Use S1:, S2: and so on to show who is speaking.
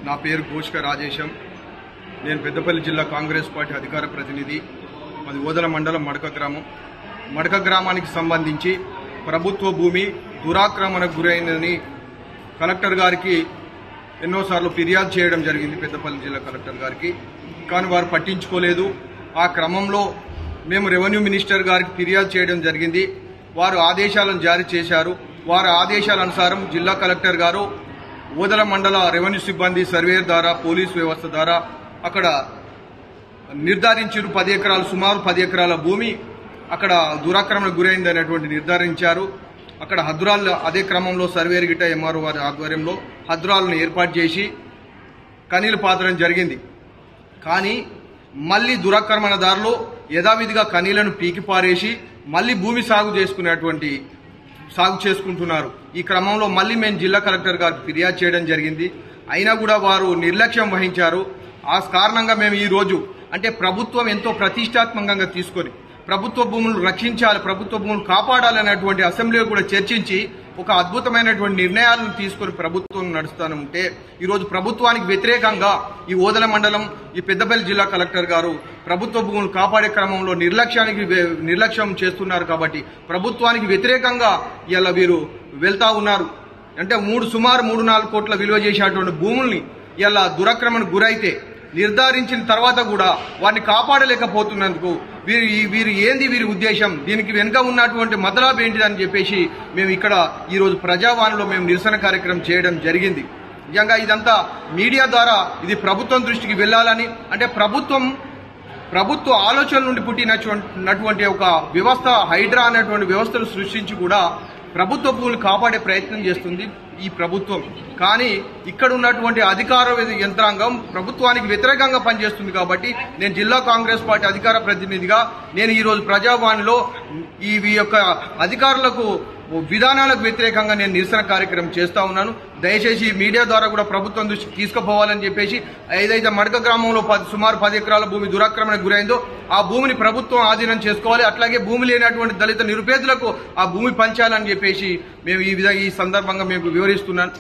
S1: నా పేరు కోష్క రాజేశం. నేను పెద్దపల్లి జిల్లా కాంగ్రెస్ పార్టీ అధికార ప్రతినిధి. అది ఓదల మండలం మడక గ్రామానికి సంబంధించి ప్రభుత్వ భూమి దురాక్రమణకు గురైందని కలెక్టర్ గారికి ఎన్నోసార్లు ఫిర్యాదు చేయడం జరిగింది, పెద్దపల్లి జిల్లా కలెక్టర్ గారికి. కానీ వారు పట్టించుకోలేదు. ఆ క్రమంలో మేము రెవెన్యూ మినిస్టర్ గారికి ఫిర్యాదు చేయడం జరిగింది. వారు ఆదేశాలను జారీ చేశారు. వారి ఆదేశాల అనుసారం జిల్లా కలెక్టర్ గారు ఓదల మండల రెవెన్యూ సిబ్బంది సర్వేయర్ ద్వారా పోలీసు వ్యవస్థ ద్వారా అక్కడ నిర్ధారించారు 10 ఎకరాలు, సుమారు 10 ఎకరాల భూమి అక్కడ దురాక్రమణకు గురైంది అనేటువంటి నిర్ధారించారు. అక్కడ హద్దురాలు అదే క్రమంలో సర్వేయర్ గిట్ట ఎంఆర్ఓ వారి ఆధ్వర్యంలో హద్దురాలను ఏర్పాటు చేసి కనీలు పాతడం జరిగింది. కానీ మళ్లీ దురాక్రమణదారులు యథావిధిగా కనీలను పీకి పారేసి మళ్లీ భూమి సాగు చేసుకుంటున్నారు. ఈ క్రమంలో మళ్లీ మేము జిల్లా కలెక్టర్ గారికి ఫిర్యాదు చేయడం జరిగింది. అయినా కూడా వారు నిర్లక్ష్యం వహించారు. ఆ కారణంగా మేము ఈ రోజు అంటే ప్రభుత్వం ఎంతో ప్రతిష్టాత్మకంగా తీసుకొని ప్రభుత్వ భూములను రక్షించాలి, ప్రభుత్వ భూములు కాపాడాలనేటువంటి అసెంబ్లీలో కూడా చర్చించి ఒక అద్భుతమైనటువంటి నిర్ణయాలను తీసుకొని ప్రభుత్వం నడుస్తూనే ఉంటే ఈరోజు ప్రభుత్వానికి వ్యతిరేకంగా ఈ ఓదల మండలం ఈ పెద్దపల్లి జిల్లా కలెక్టర్ గారు ప్రభుత్వ భూములు కాపాడే క్రమంలో నిర్లక్ష్యం చేస్తున్నారు. కాబట్టి ప్రభుత్వానికి వ్యతిరేకంగా ఇలా వీరు వెళ్తా ఉన్నారు. అంటే సుమారు 3-4 కోట్ల విలువ చేసేటువంటి భూముల్ని ఇలా దురాక్రమణకు గురైతే నిర్ధారించిన తర్వాత కూడా వాటిని కాపాడలేకపోతున్నందుకు వీరి ఉద్దేశం, దీనికి వెనుక ఉన్నటువంటి మతలబు ఏంటిదని చెప్పేసి మేము ఇక్కడ ఈరోజు ప్రజావాణిలో మేము నిరసన కార్యక్రమం చేయడం జరిగింది. నిజంగా ఇదంతా మీడియా ద్వారా ఇది ప్రభుత్వం దృష్టికి వెళ్లాలని, అంటే ప్రభుత్వ ఆలోచన నుండి పుట్టినటువంటి ఒక వ్యవస్థ హైడ్రా అనేటువంటి వ్యవస్థను సృష్టించి కూడా ప్రభుత్వ భూములు కాపాడే ప్రయత్నం చేస్తుంది ఈ ప్రభుత్వం. కానీ ఇక్కడ ఉన్నటువంటి అధికార యంత్రాంగం ప్రభుత్వానికి వ్యతిరేకంగా పనిచేస్తుంది. కాబట్టి నేను జిల్లా కాంగ్రెస్ పార్టీ అధికార ప్రతినిధిగా నేను ఈరోజు ప్రజావాణిలో ఈ యొక్క అధికారులకు విధానాలకు వ్యతిరేకంగా నేను నిరసన కార్యక్రమం చేస్తా ఉన్నాను. దయచేసి మీడియా ద్వారా కూడా ప్రభుత్వం దృష్టికి తీసుకుపోవాలని చెప్పేసి ఏదైతే మడక గ్రామంలో సుమారు 10 ఎకరాల భూమి దురాక్రమణకు గురైందో ఆ భూమిని ప్రభుత్వం ఆధీనం చేసుకోవాలి. అట్లాగే భూమి లేనటువంటి దళిత నిరుపేదలకు ఆ భూమి పంచాలని చెప్పేసి మేము ఈ సందర్భంగా మేము వివరిస్తున్నాను.